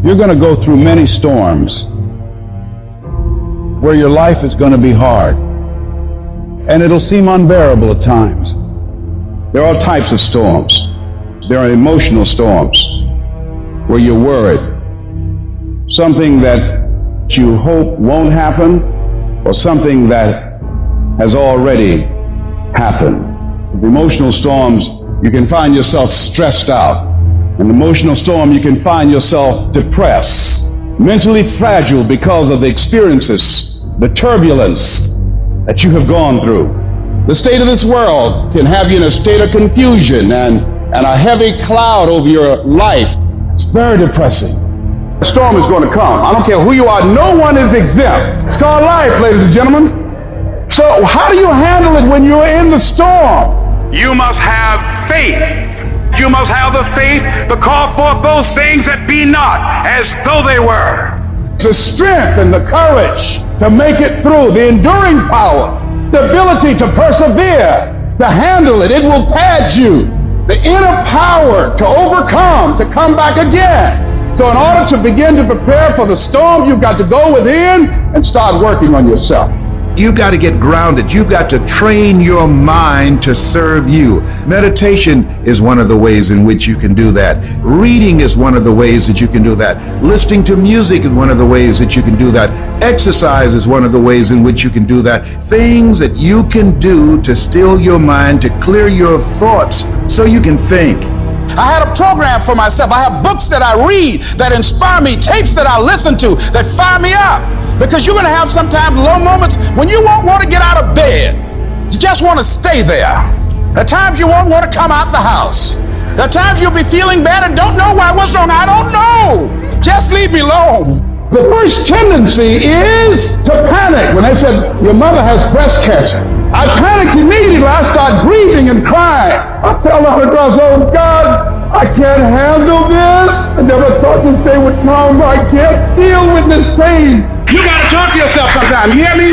You're going to go through many storms where your life is going to be hard, and it'll seem unbearable at times. There are all types of storms. There are emotional storms where you're worried. Something that you hope won't happen, or something that has already happened. With emotional storms, you can find yourself stressed out. In an emotional storm, you can find yourself depressed, mentally fragile because of the experiences, the turbulence that you have gone through. The state of this world can have you in a state of confusion and a heavy cloud over your life. It's very depressing. The storm is going to come. I don't care who you are. No one is exempt. It's called life, ladies and gentlemen. So how do you handle it when you're in the storm? You must have faith. You must have the faith to call forth those things that be not as though they were. The strength and the courage to make it through, the enduring power, the ability to persevere, to handle it. It will pad you. The inner power to overcome, to come back again. So in order to begin to prepare for the storm, you've got to go within and start working on yourself. You've got to get grounded. You've got to train your mind to serve you. Meditation is one of the ways in which you can do that. Reading is one of the ways that you can do that. Listening to music is one of the ways that you can do that. Exercise is one of the ways in which you can do that. Things that you can do to still your mind, to clear your thoughts so you can think. I had a program for myself. I have books that I read that inspire me, tapes that I listen to that fire me up. Because you're going to have sometimes low moments when you won't want to get out of bed. You just want to stay there. At times you won't want to come out the house. At times you'll be feeling bad and don't know why. What's wrong? I don't know. Just leave me alone. The first tendency is to panic. When they said, your mother has breast cancer, I panicked immediately. I start grieving and crying. I tell her, oh God, I can't handle this. I never thought this day would come. I can't deal with this pain. You got to talk to yourself sometimes, you hear me?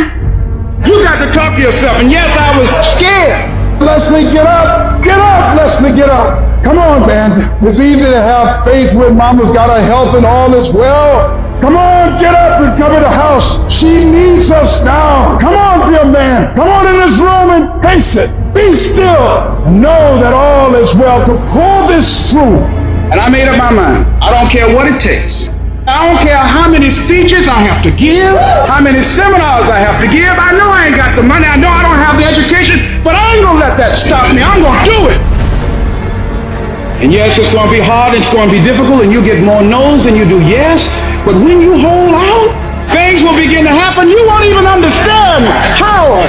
You got to talk to yourself. And yes, I was scared. Leslie, get up. Get up, Leslie, get up. Come on, man. It's easy to have faith when mama's got her health and all is well. Come on, get up and come in the house. She needs us now. Come on, dear man. Come on in this room and face it. Be still. Know that all is well. To pull this through. And I made up my mind. I don't care what it takes. I don't care how many speeches I have to give, how many seminars I have to give. I know I ain't got the money. I know I don't have the education, but I ain't gonna let that stop me. I'm gonna do it. And yes, it's gonna be hard, it's gonna be difficult, and you get more no's than you do yes. But when you hold out, things will begin to happen. You won't even understand how.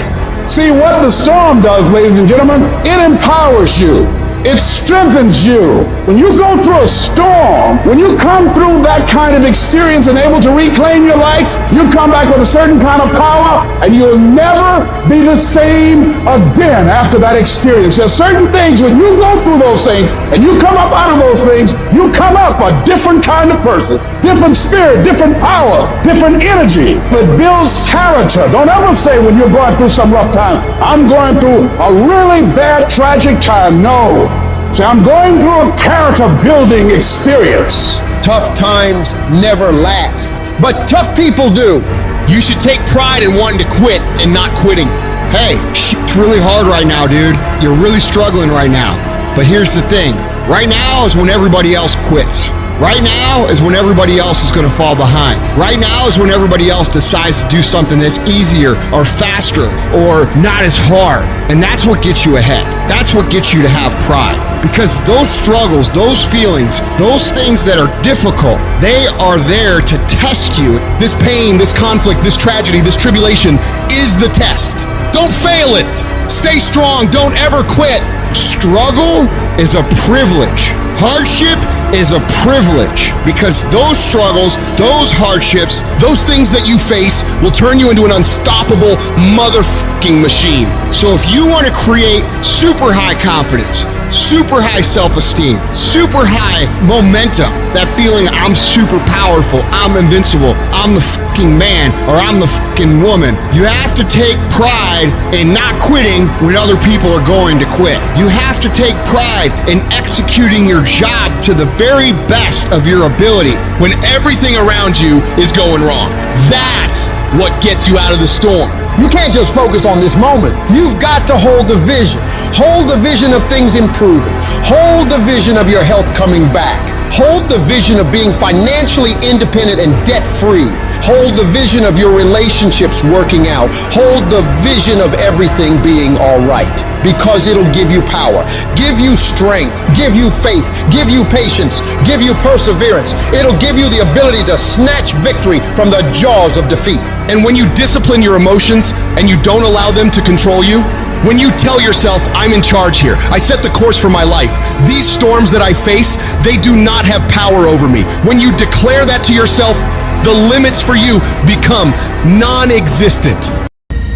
See what the storm does, ladies and gentlemen? It empowers you. It strengthens you. When you go through a storm, when you come through that kind of experience and able to reclaim your life, you come back with a certain kind of power, and you'll never be the same again after that experience. There's certain things, when you go through those things and you come up out of those things, you come up a different kind of person, different spirit, different power, different energy. It builds character. Don't ever say when you're going through some rough time, I'm going through a really bad, tragic time. No. See, I'm going through a character-building experience. Tough times never last, but tough people do. You should take pride in wanting to quit and not quitting. Hey, shit's really hard right now, dude. You're really struggling right now. But here's the thing. Right now is when everybody else quits. Right now is when everybody else is going to fall behind. Right now is when everybody else decides to do something that's easier or faster or not as hard. And that's what gets you ahead. That's what gets you to have pride. Because those struggles, those feelings, those things that are difficult, they are there to test you. This pain, this conflict, this tragedy, this tribulation is the test. Don't fail it. Stay strong. Don't ever quit. Struggle is a privilege. Hardship is a privilege, because those struggles, those hardships, those things that you face will turn you into an unstoppable motherfucking machine. So if you want to create super high confidence, super high self-esteem, super high momentum, that feeling I'm super powerful, I'm invincible, I'm the fucking man, or I'm the fucking woman, you have to take pride in not quitting quitting when other people are going to quit. You have to take pride in executing your job to the very best of your ability when everything around you is going wrong. That's what gets you out of the storm. You can't just focus on this moment. You've got to hold the vision. Hold the vision of things improving. Hold the vision of your health coming back. Hold the vision of being financially independent and debt-free. Hold the vision of your relationships working out. Hold the vision of everything being all right, because it'll give you power, give you strength, give you faith, give you patience, give you perseverance. It'll give you the ability to snatch victory from the jaws of defeat. And when you discipline your emotions and you don't allow them to control you, when you tell yourself, I'm in charge here, I set the course for my life, these storms that I face, they do not have power over me. When you declare that to yourself, the limits for you become non-existent.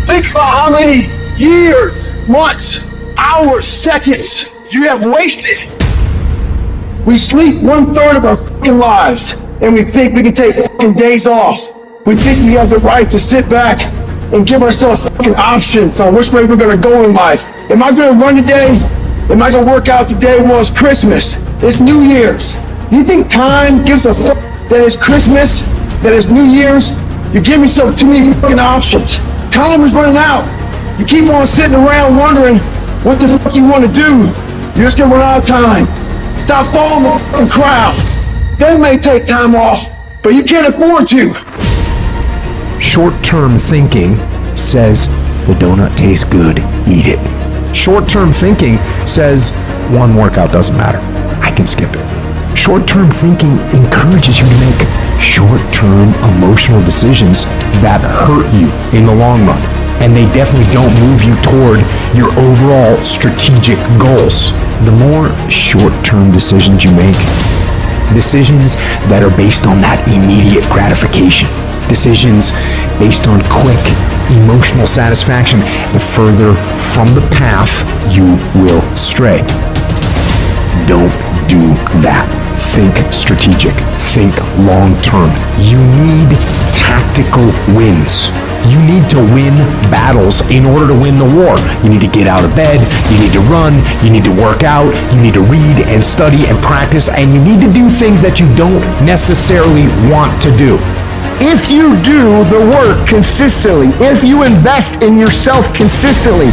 Think about how many years, months, hours, seconds you have wasted. We sleep 1/3 of our fucking lives, and we think we can take fucking days off. We think we have the right to sit back and give ourselves fucking options on which way we're gonna go in life. Am I gonna run today? Am I gonna work out today? Well, it's Christmas. It's New Year's. Do you think time gives a fuck that it's Christmas, that it's New Year's? You give yourself too many fucking options. Time is running out. You keep on sitting around wondering what the fuck you want to do. You're just gonna run out of time. Stop following the fucking crowd. They may take time off, but you can't afford to. Short-term thinking says the donut tastes good, eat it. Short-term thinking says one workout doesn't matter, I can skip it. Short-term thinking encourages you to make short-term emotional decisions that hurt you in the long run, and they definitely don't move you toward your overall strategic goals. The more short-term decisions you make, decisions that are based on that immediate gratification, decisions based on quick emotional satisfaction, the further from the path you will stray. Don't do that. Think strategic. Think long-term. You need tactical wins. You need to win battles in order to win the war. You need to get out of bed, you need to run, you need to work out, you need to read and study and practice, and you need to do things that you don't necessarily want to do. If you do the work consistently, if you invest in yourself consistently,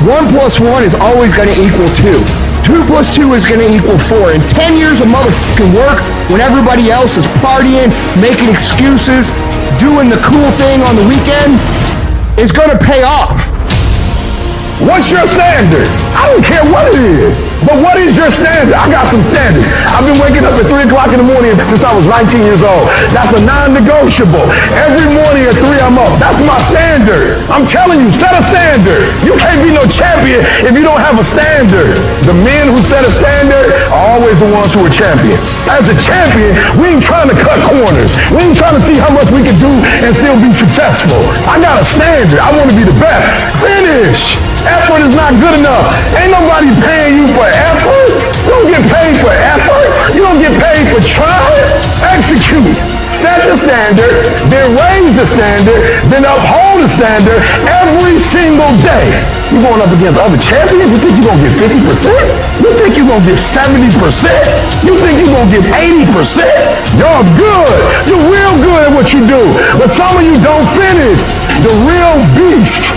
1 + 1 is always going to equal 2. 2 + 2 is going to equal 4. In 10 years of motherfucking work, when everybody else is partying, making excuses, doing the cool thing on the weekend, it's going to pay off. What's your standard? I don't care what it is, but what is your standard? I got some standards. I've been waking up at 3 o'clock in the morning since I was 19 years old. That's a non-negotiable. Every morning at 3 I'm up. That's my standard. I'm telling you, set a standard. You can't be no champion if you don't have a standard. The men who set a standard are always the ones who are champions. As a champion, we ain't trying to cut corners. We ain't trying to see how much we can do and still be successful. I got a standard. I want to be the best. Finish. Effort is not good enough. Ain't nobody paying you for effort. You don't get paid for effort. You don't get paid for trying. Execute. Set the standard, then raise the standard, then uphold the standard every single day. You going up against other champions? You think you're going to get 50%? You think you're going to get 70%? You think you're going to get 80%? You're good. You're real good at what you do. But some of you don't finish. The real beast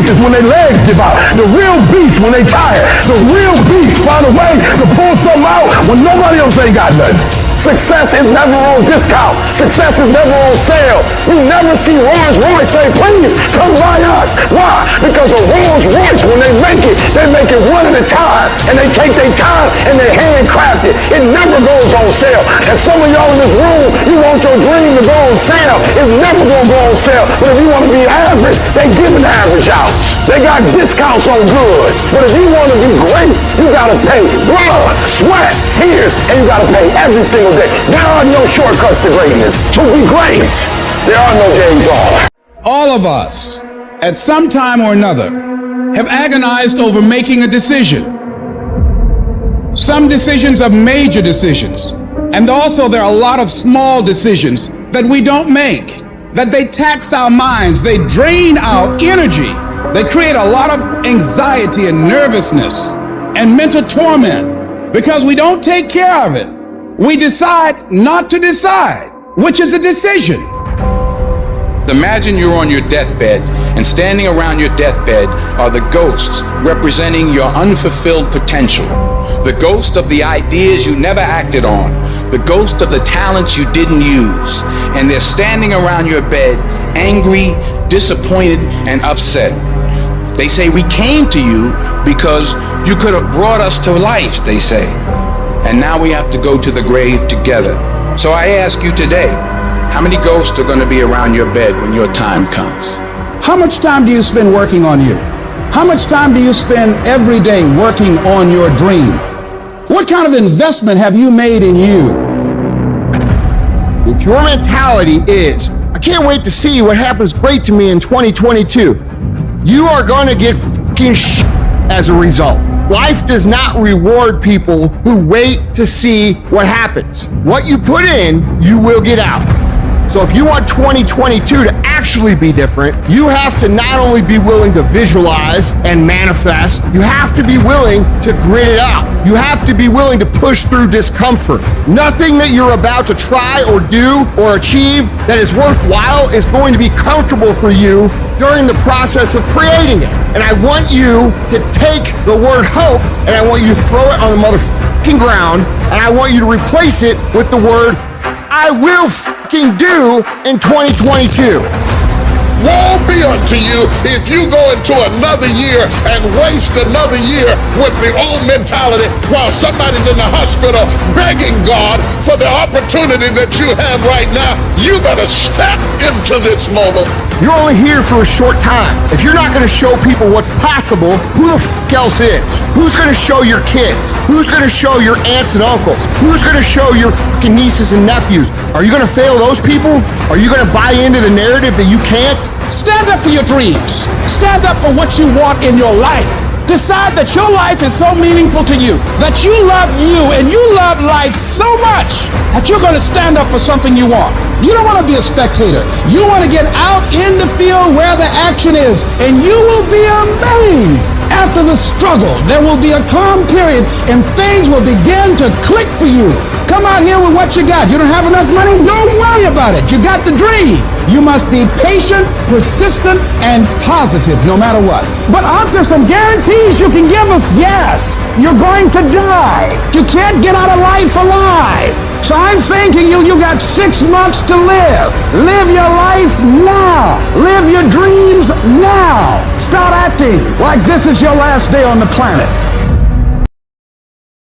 is when their legs give out. The real beast when they tired. The real beast find a way to pull something out when nobody else ain't got nothing. Success is never on discount. Success is never on sale. You never see Rolls Royce say, please come buy us. Why? Because a Rolls Royce, when they make it one at a time. And they take their time and they handcraft it. It never goes on sale. And some of y'all in this room, you want your dream to go on sale. It's never going to go on sale. But if you want to be average, they giving the average out. They got discounts on goods. But if you want to be great, you got to pay blood, sweat, tears, and you got to pay every single day. There are no shortcuts to greatness. To be great, there are no days off. All of us, at some time or another, have agonized over making a decision. Some decisions are major decisions. And also there are a lot of small decisions that we don't make, that they tax our minds, they drain our energy. They create a lot of anxiety and nervousness and mental torment because we don't take care of it. We decide not to decide, which is a decision. Imagine you're on your deathbed, and standing around your deathbed are the ghosts representing your unfulfilled potential. The ghost of the ideas you never acted on, the ghost of the talents you didn't use, and they're standing around your bed, angry, disappointed, and upset. They say, we came to you because you could have brought us to life, they say. And now we have to go to the grave together. So I ask you today, how many ghosts are going to be around your bed when your time comes? How much time do you spend working on you? How much time do you spend every day working on your dream? What kind of investment have you made in you? If your mentality is, I can't wait to see what happens great to me in 2022, you are going to get fucking shit as a result. Life does not reward people who wait to see what happens. What you put in, you will get out. So if you want 2022 to actually be different, you have to not only be willing to visualize and manifest, you have to be willing to grit it out. You have to be willing to push through discomfort. Nothing that you're about to try or do or achieve that is worthwhile is going to be comfortable for you during the process of creating it. And I want you to take the word hope and I want you to throw it on the motherfucking ground and I want you to replace it with the word I will fucking do in 2022. Woe be unto you if you go into another year and waste another year with the old mentality while somebody's in the hospital begging God for the opportunity that you have right now. You better step into this moment. You're only here for a short time. If you're not going to show people what's possible, who the fuck else is? Who's going to show your kids? Who's going to show your aunts and uncles? Who's going to show your fucking nieces and nephews? Are you going to fail those people? Are you going to buy into the narrative that you can't? Stand up for your dreams. Stand up for what you want in your life. Decide that your life is so meaningful to you, that you love you and you love life so much that you're going to stand up for something you want. You don't want to be a spectator. You want to get out in the field where the action is, and you will be amazed. After the struggle, there will be a calm period and things will begin to click for you. Come out here with what you got. You don't have enough money? Don't worry about it. You got the dream. You must be patient, persistent, and positive no matter what. But aren't there some guarantees you can give us? Yes, you're going to die. You can't get out of life alive. So I'm saying to you, you got 6 months to live. Live your life now. Live your dreams now. Start acting like this is your last day on the planet.